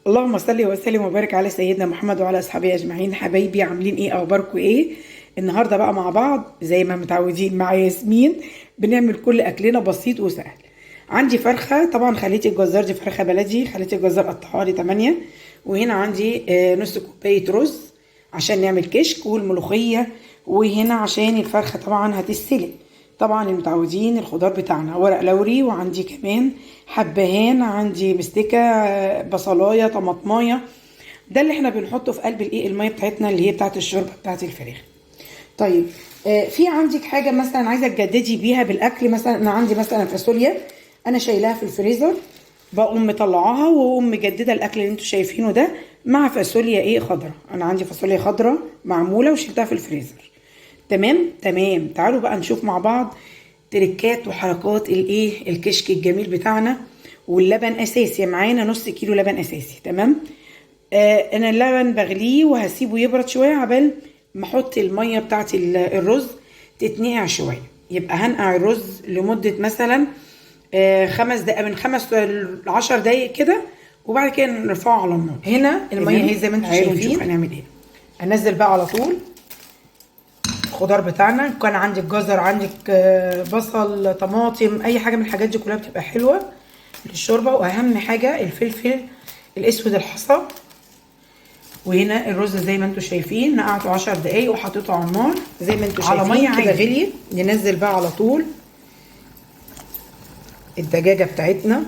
اللهم صل وسلم وبارك على سيدنا محمد وعلى اصحابه اجمعين. حبايبي عاملين ايه؟ اخباركم ايه؟ النهارده بقى مع بعض زي ما متعودين مع ياسمين بنعمل كل اكلنا بسيط وسهل. عندي فرخه، طبعا خليتي الجزار دي فرخه بلدي، خليتي الجزار قطعها لي 8. وهنا عندي نص كوبايه رز عشان نعمل كشك والملوخيه. وهنا عشان الفرخه طبعا هتستلق. طبعا المتعودين الخضار بتاعنا ورق لوري، وعندي كمان حبهان، عندي مستكه، بصلايه، طماطمايه. ده اللي احنا بنحطه في قلب الميه بتاعتنا اللي هي بتاعت الشوربه بتاعت الفراخ. طيب في عندك حاجه مثلا عايزه تجددي بيها بالاكل؟ مثلا انا عندي مثلا فاصوليا انا شايلاها في الفريزر، بقوم مطلعاها واقوم مجدده الاكل اللي انتوا شايفينه ده مع فاصوليا خضراء. انا عندي فاصوليا خضراء معموله وشلتها في الفريزر. تمام. تعالوا بقى نشوف مع بعض تركات وحركات الكشك الجميل بتاعنا. واللبن اساسي معانا، نص كيلو لبن اساسي. تمام. انا اللبن بغليه وهسيبه يبرد شويه عبال ما احط الميه بتاعت الرز تتنقع شويه. يبقى هنقع الرز لمده مثلا 5 دقائق، من 5 ل 10 دقائق كده، وبعد كده نرفعه على النار. هنا الميه هي زي ما انتم شايفين. هنعمل ايه؟ هنزل بقى على طول الخضار بتاعنا. كان عندك جزر، عندك بصل، طماطم، اي حاجه من الحاجات دي كلها بتبقى حلوه للشوربه. واهم حاجه الفلفل الاسود الحصى. وهنا الرز زي ما انتم شايفين نقعته 10 دقايق وحطيته على النار زي ما انتم شايفين على ميه كده غليت. ننزل بقى على طول الدجاجه بتاعتنا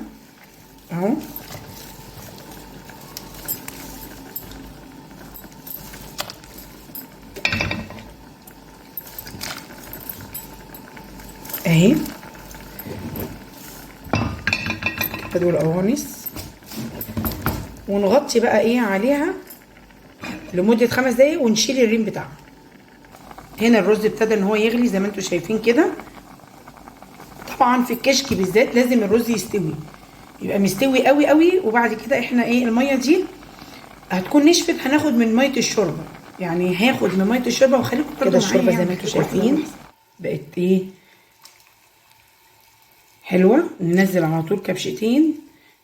اهو. اهي كده دول قوانص. ونغطي بقى عليها لمده 5 دقايق ونشيل الريم بتاعها. هنا الرز ابتدى ان هو يغلي زي ما انتم شايفين كده. طبعا في الكشك بالذات لازم الرز يستوي، يبقى مستوي قوي قوي. وبعد كده احنا الميه دي هتكون نشفت، هناخد من ميه الشوربه، يعني هاخد من ميه الشوربه. وخليكم كده الشوربه زي ما انتم شايفين بقت حلوه. ننزل على طول كبشتين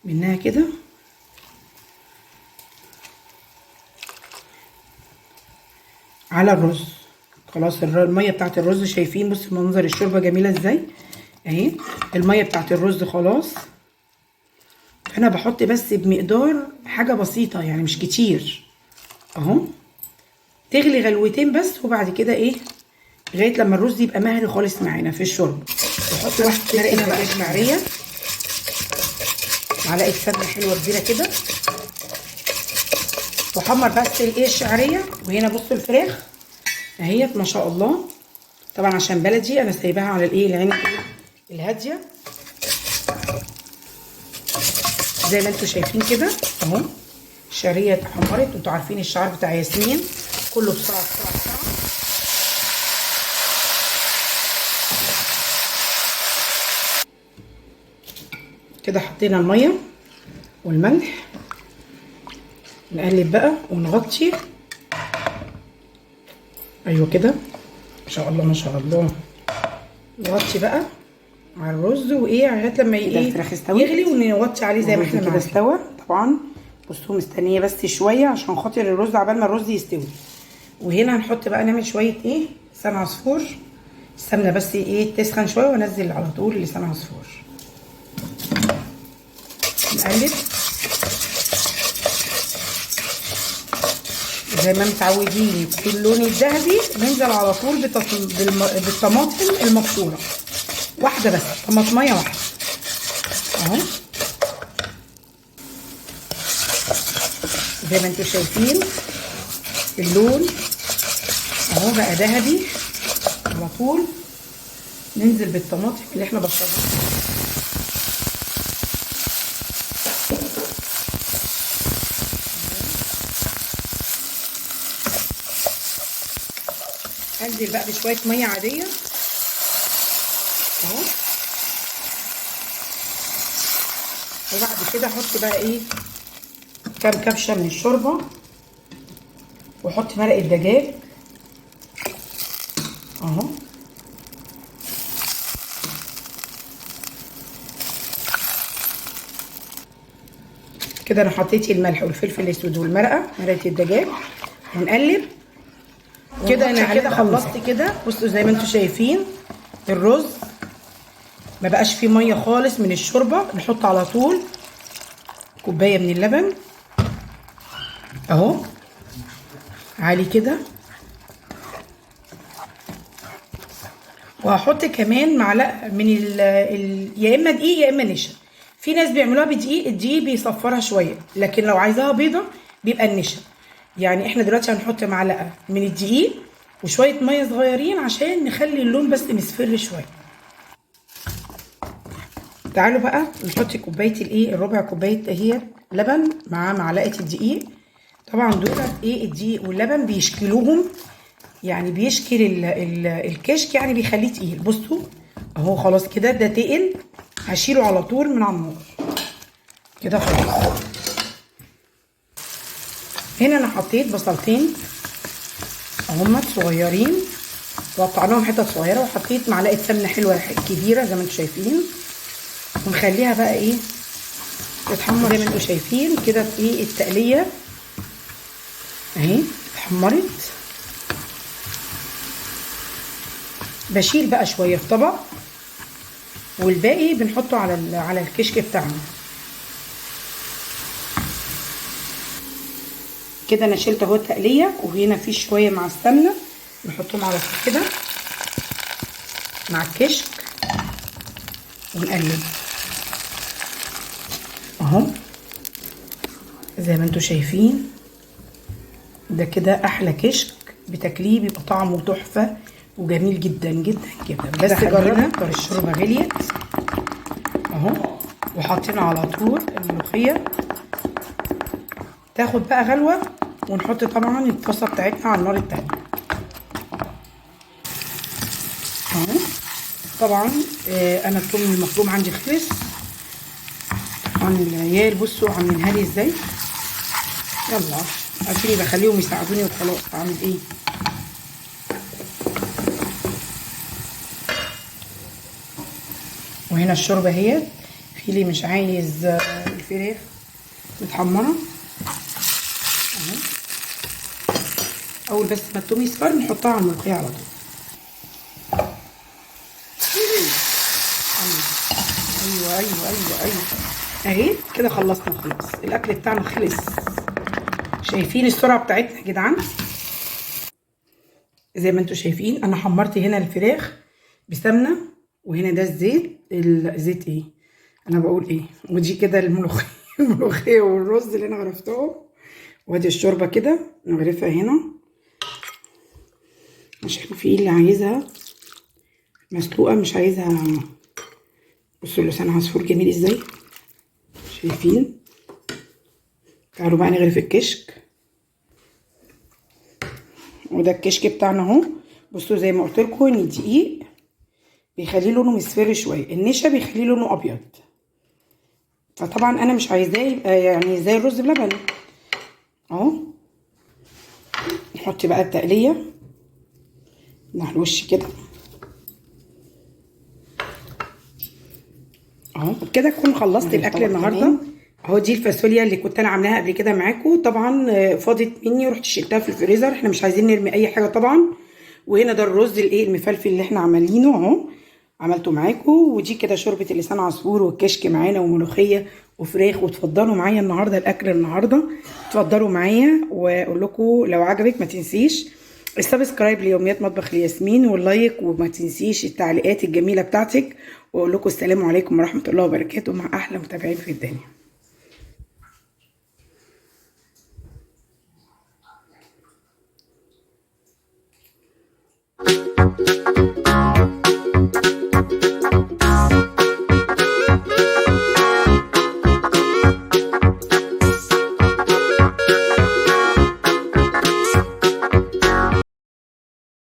منها كده على الرز. خلاص الميه بتاعت الرز شايفين، بص منظر الشوربه جميله ازاي اهي. الميه بتاعت الرز خلاص. انا بحط بس بمقدار حاجه بسيطه يعني مش كتير اهو. تغلي غلوتين بس، وبعد كده لغايه لما الرز يبقى مهري خالص معانا في الشوربه. بحط واحده مرقه دجاج مهريه، معلقه سمنه حلوه كبيره كده، واحمر بس الشعريه. وهنا بصوا الفراخ اهيت ما شاء الله. طبعا عشان بلدي انا سايباها على العين الهاديه زي ما انتم شايفين كده اهو. الشعريه اتحمرت، وانتوا عارفين الشعر بتاع ياسمين كله بسرعه بسرعه بسرعه. كده حطينا الميه والملح، نقلب بقى ونغطي. ايوه كده ما شاء الله ما شاء الله. نغطي بقى على الرز لغايه لما يغلي، ونغطي عليه زي ما احنا كده استوى. طبعا بصوا مستنيه بس شويه عشان خاطر الرز عبال ما الرز يستوي. وهنا هنحط بقى نعمل شويه لسان عصفور. السمنه بس تسخن شويه، وانزل على طول لسان عصفور. نقلب زي ما متعودين في اللون الذهبي. ننزل على طول بالطماطم المبشوره، واحده بس، طماطميه واحده اهو زي ما انتم شايفين. اللون اهو بقى ذهبي. على طول ننزل بالطماطم اللي احنا بشرناها. انزل بقى بشويه ميه عاديه اهو. وبعد كده احط بقى كام كبشه من الشوربه، واحط مرق الدجاج اهو. كده انا حطيت الملح والفلفل الاسود والمرقه، مرقه الدجاج، ونقلب كده. انا كده خلصت كده. بصوا زي ما انتم شايفين الرز ما بقاش فيه ميه خالص من الشوربه. نحط على طول كوبايه من اللبن اهو عالي كده، وهحط كمان معلقه من يا اما دقيق يا اما نشا. في ناس بيعملوها بدقيق، الدقيق بيصفرها شويه، لكن لو عايزاها بيضه بيبقى النشا. يعني احنا دلوقتي هنحط معلقه من الدقيق وشويه ميه صغيرين عشان نخلي اللون بس مصفر شويه. تعالوا بقى نحط كوبايه الربع كوبايه اهي لبن مع معلقه الدقيق. طبعا دول الدقيق واللبن بيشكلوهم، يعني بيشكل الكشك، يعني بيخليه تقيل. بصوا اهو خلاص كده ده تقل، هشيله على طول من على النار كده خلاص. هنا انا حطيت بصلتين اهم صغيرين وقطعناهم حتت صغيره، وحطيت معلقه سمنه حلوه كبيره زي ما انتم شايفين، ونخليها بقى تتحمر زي ما انتم شايفين كده في التقليه اهي اتحمرت. بشيل بقى شويه في طبق، والباقي بنحطه على الكشك بتاعنا كده. انا شلت اهو التقليه، وهنا في شويه مع السمنه نحطهم على طول كده مع الكشك ونقلب اهو زي ما انتم شايفين. ده كده احلى كشك بتاكليه، بيبقى طعمه تحفه وجميل جدا جدا جدا. بس جربنا الشوربه غليت اهو، وحطينا على طول الملوخيه تاخد بقى غلوه، ونحط طبعا الطاسه بتاعتنا على النار التانيه اهو. طبعا انا الثوم المفروم عندي خلص. طبعا العيال بصوا عاملينها لي ازاي، يلا عشان بخليهم يساعدوني وخلاص. اعمل ايه؟ وهنا الشوربه اهي. في اللي مش عايز الفراخ متحمره اهو، اول بس ما التوم يصفر نحطها على الملوخيه على طول. ايوه ايوه ايوه ايوه اهي كده خلصنا خلاص. الاكل بتاعنا خلص. شايفين السرعه بتاعتنا يا جدعان؟ زي ما انتم شايفين انا حمرت هنا الفراخ بسمنه، وهنا ده الزيت انا بقول ودي كده الملوخيه الملوخيه والرز اللي انا غرفتهم، وادي الشوربه كده نغرفها هنا عشان في اللي عايزها مسلوقه مش عايزها. بصوا لسان عصفور جميل ازاي، شايفين؟ تعالوا بقى نغرف الكشك، وده الكشك بتاعنا اهو. بصوا زي ما قلت لكم ان الدقيق بيخليه لونه مصفر شويه، النشا بيخليه لونه ابيض، فطبعا انا مش عايزاه يبقى يعني زي الرز بلبن اهو. نحط بقى التقليه على الوش كده اهو. بكده اكون خلصت الاكل النهارده اهو. دي الفاصوليا اللي كنت انا عاملاها قبل كده معاكم، طبعا فاضت مني ورحت شلتها في الفريزر. احنا مش عايزين نرمي اي حاجه طبعا. وهنا ده الرز المفلفل اللي احنا عاملينه اهو، عملته معاكم. ودي كده شوربه اللسان عصفور والكشك معانا وملوخيه وفراخ. وتفضلوا معايا النهارده الاكل النهارده، تفضلوا معايا. واقول لكم لو عجبك ما تنسيش السبسكرايب ليوميات مطبخ الياسمين، واللايك، وما تنسيش التعليقات الجميله بتاعتك. واقول لكم السلام عليكم ورحمه الله وبركاته مع احلى متابعين في الدنيا.